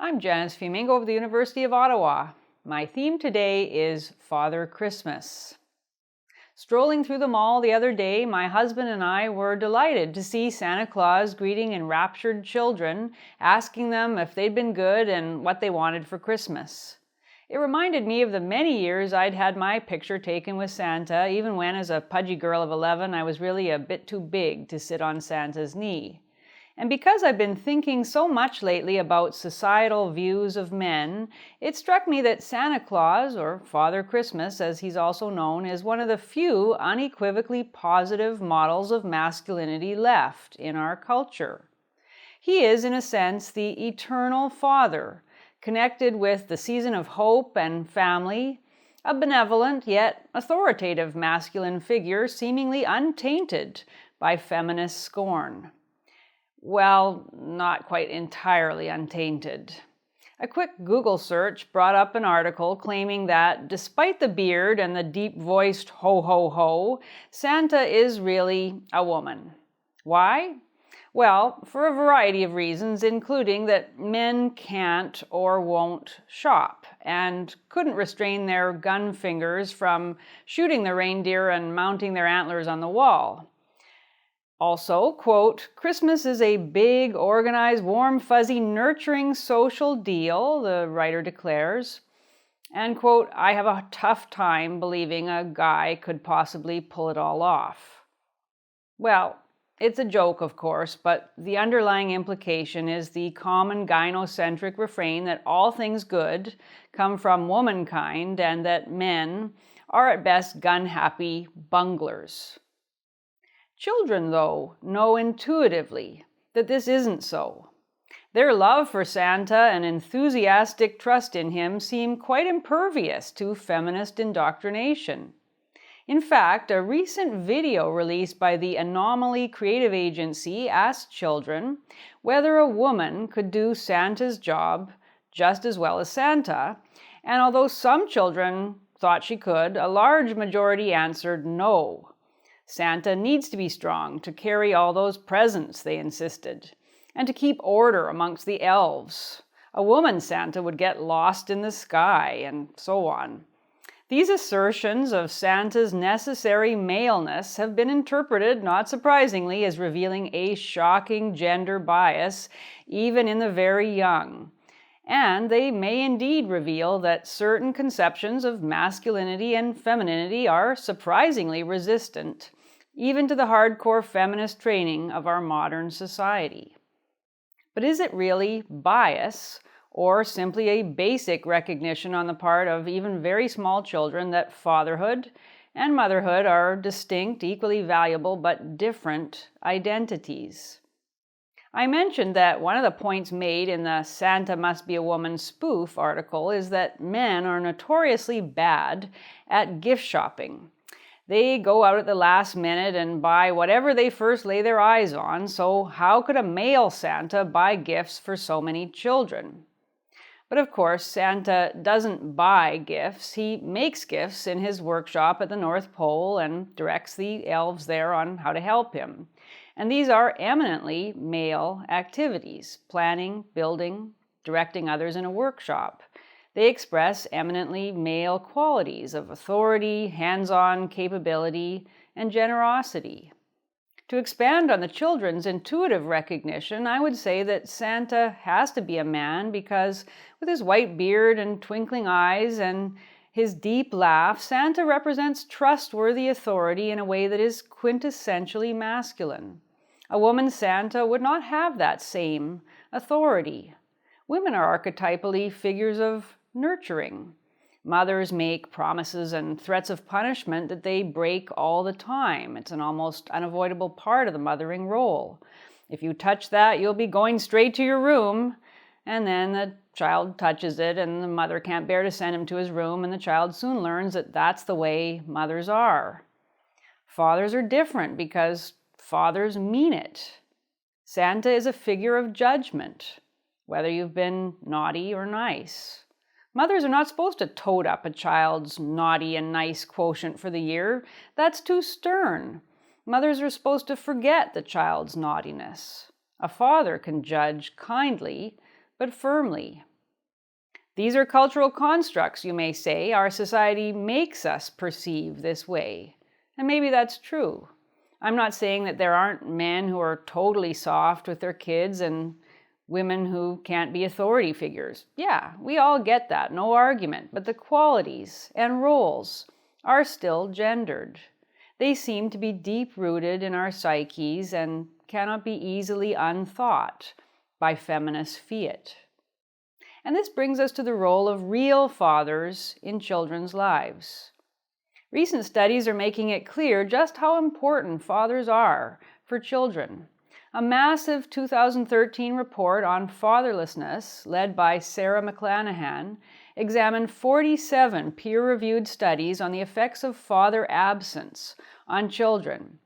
I'm Janice Fiamengo of the University of Ottawa. My theme today is Father Christmas. Strolling through the mall the other day, my husband and I were delighted to see Santa Claus greeting enraptured children, asking them if they'd been good and what they wanted for Christmas. It reminded me of the many years I'd had my picture taken with Santa, even when, as a pudgy girl of 11, I was really a bit too big to sit on Santa's knee. And because I've been thinking so much lately about societal views of men, it struck me that Santa Claus, or Father Christmas as he's also known, is one of the few unequivocally positive models of masculinity left in our culture. He is, in a sense, the eternal father, connected with the season of hope and family, a benevolent yet authoritative masculine figure seemingly untainted by feminist scorn. Well, not quite entirely untainted. A quick Google search brought up an article claiming that, despite the beard and the deep-voiced ho ho ho, Santa is really a woman. Why? Well, for a variety of reasons, including that men can't or won't shop and couldn't restrain their gun fingers from shooting the reindeer and mounting their antlers on the wall. Also, quote, Christmas is a big, organized, warm, fuzzy, nurturing social deal, the writer declares. And, quote, I have a tough time believing a guy could possibly pull it all off. Well, it's a joke, of course, but the underlying implication is the common gynocentric refrain that all things good come from womankind and that men are at best gun-happy bunglers. Children, though, know intuitively that this isn't so. Their love for Santa and enthusiastic trust in him seem quite impervious to feminist indoctrination. In fact, a recent video released by the Anomaly Creative Agency asked children whether a woman could do Santa's job just as well as Santa, and although some children thought she could, a large majority answered no. Santa needs to be strong to carry all those presents, they insisted, and to keep order amongst the elves. A woman Santa would get lost in the sky, and so on. These assertions of Santa's necessary maleness have been interpreted, not surprisingly, as revealing a shocking gender bias, even in the very young. And they may indeed reveal that certain conceptions of masculinity and femininity are surprisingly resistant, even to the hardcore feminist training of our modern society. But is it really bias, or simply a basic recognition on the part of even very small children that fatherhood and motherhood are distinct, equally valuable, but different identities? I mentioned that one of the points made in the Santa Must Be a Woman spoof article is that men are notoriously bad at gift shopping. They go out at the last minute and buy whatever they first lay their eyes on, so how could a male Santa buy gifts for so many children? But of course, Santa doesn't buy gifts. He makes gifts in his workshop at the North Pole and directs the elves there on how to help him. And these are eminently male activities: planning, building, directing others in a workshop. They express eminently male qualities of authority, hands-on capability, and generosity. To expand on the children's intuitive recognition, I would say that Santa has to be a man because, with his white beard and twinkling eyes and his deep laugh, Santa represents trustworthy authority in a way that is quintessentially masculine. A woman Santa would not have that same authority. Women are archetypally figures of nurturing. Mothers make promises and threats of punishment that they break all the time. It's an almost unavoidable part of the mothering role. If you touch that, you'll be going straight to your room. And then the child touches it, and the mother can't bear to send him to his room, and the child soon learns that that's the way mothers are. Fathers are different because fathers mean it. Santa is a figure of judgment, whether you've been naughty or nice. Mothers are not supposed to tote up a child's naughty and nice quotient for the year. That's too stern. Mothers are supposed to forget the child's naughtiness. A father can judge kindly, but firmly. These are cultural constructs, you may say. Our society makes us perceive this way. And maybe that's true. I'm not saying that there aren't men who are totally soft with their kids and women who can't be authority figures. Yeah, we all get that, no argument. But the qualities and roles are still gendered. They seem to be deep-rooted in our psyches and cannot be easily unthought by feminist fiat. And this brings us to the role of real fathers in children's lives. Recent studies are making it clear just how important fathers are for children. A massive 2013 report on fatherlessness, led by Sarah McClanahan, examined 47 peer-reviewed studies on the effects of father absence on children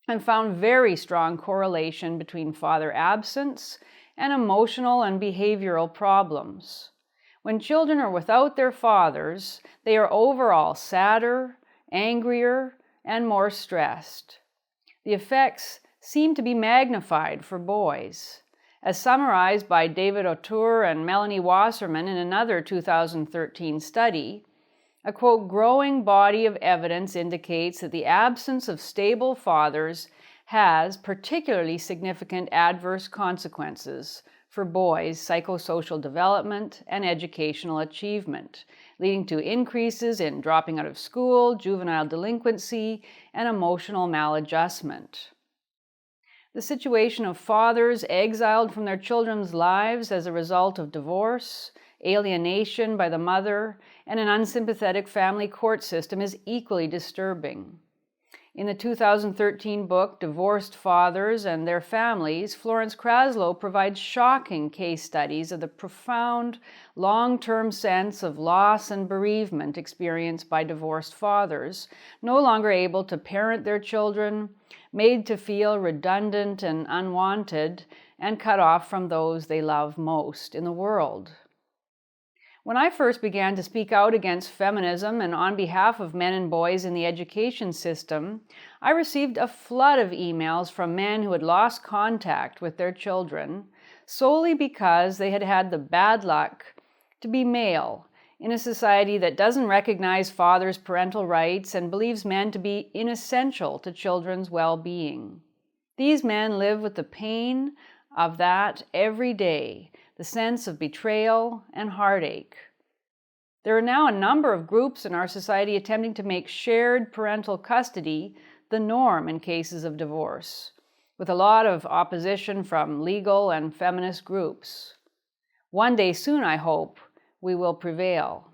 and found very strong correlation between father absence and emotional and behavioral problems. When children are without their fathers, they are overall sadder, angrier, and more stressed. The effects seem to be magnified for boys. As summarized by David O'Toole and Melanie Wasserman in another 2013 study, a quote, growing body of evidence indicates that the absence of stable fathers has particularly significant adverse consequences for boys' psychosocial development and educational achievement, leading to increases in dropping out of school, juvenile delinquency, and emotional maladjustment. The situation of fathers exiled from their children's lives as a result of divorce, alienation by the mother, and an unsympathetic family court system is equally disturbing. In the 2013 book, Divorced Fathers and Their Families, Florence Kraslow provides shocking case studies of the profound, long-term sense of loss and bereavement experienced by divorced fathers, no longer able to parent their children, made to feel redundant and unwanted, and cut off from those they love most in the world. When I first began to speak out against feminism and on behalf of men and boys in the education system, I received a flood of emails from men who had lost contact with their children solely because they had had the bad luck to be male in a society that doesn't recognize fathers' parental rights and believes men to be inessential to children's well-being. These men live with the pain of that every day, the sense of betrayal and heartache. There are now a number of groups in our society attempting to make shared parental custody the norm in cases of divorce, with a lot of opposition from legal and feminist groups. One day soon, I hope, we will prevail.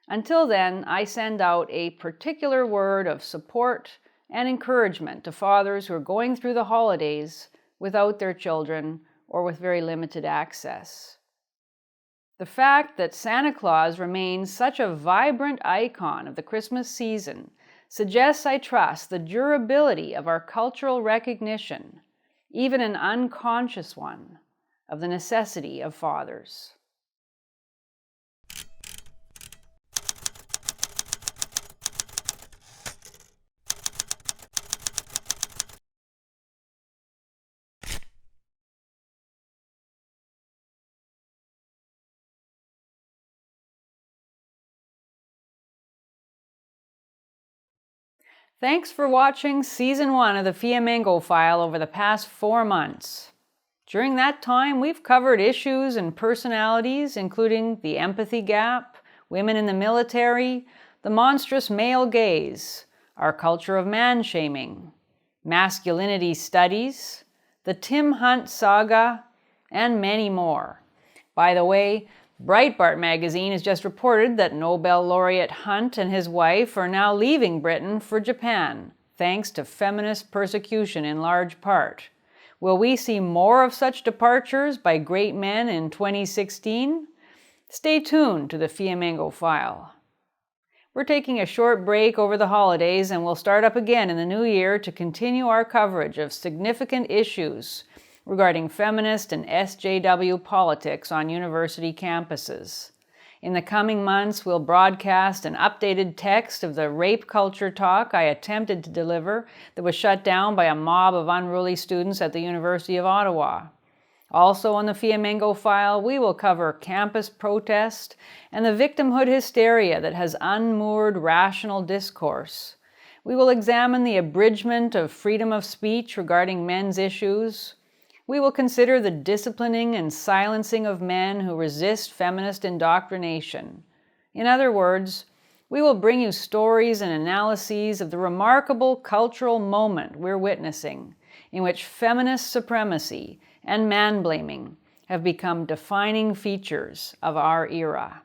Until then, I send out a particular word of support and encouragement to fathers who are going through the holidays without their children or with very limited access. The fact that Santa Claus remains such a vibrant icon of the Christmas season suggests, I trust, the durability of our cultural recognition, even an unconscious one, of the necessity of fathers. Thanks for watching Season 1 of the Fiamengo File over the past 4 months. During that time, we've covered issues and personalities, including the empathy gap, women in the military, the monstrous male gaze, our culture of man-shaming, masculinity studies, the Tim Hunt saga, and many more. By the way, Breitbart magazine has just reported that Nobel laureate Hunt and his wife are now leaving Britain for Japan, thanks to feminist persecution in large part. Will we see more of such departures by great men in 2016? Stay tuned to the Fiamengo File. We're taking a short break over the holidays and we'll start up again in the new year to continue our coverage of significant issues regarding feminist and SJW politics on university campuses. In the coming months, we'll broadcast an updated text of the rape culture talk I attempted to deliver that was shut down by a mob of unruly students at the University of Ottawa. Also on the Fiamengo file, we will cover campus protest and the victimhood hysteria that has unmoored rational discourse. We will examine the abridgment of freedom of speech regarding men's issues. We will consider the disciplining and silencing of men who resist feminist indoctrination. In other words, we will bring you stories and analyses of the remarkable cultural moment we're witnessing, in which feminist supremacy and man-blaming have become defining features of our era.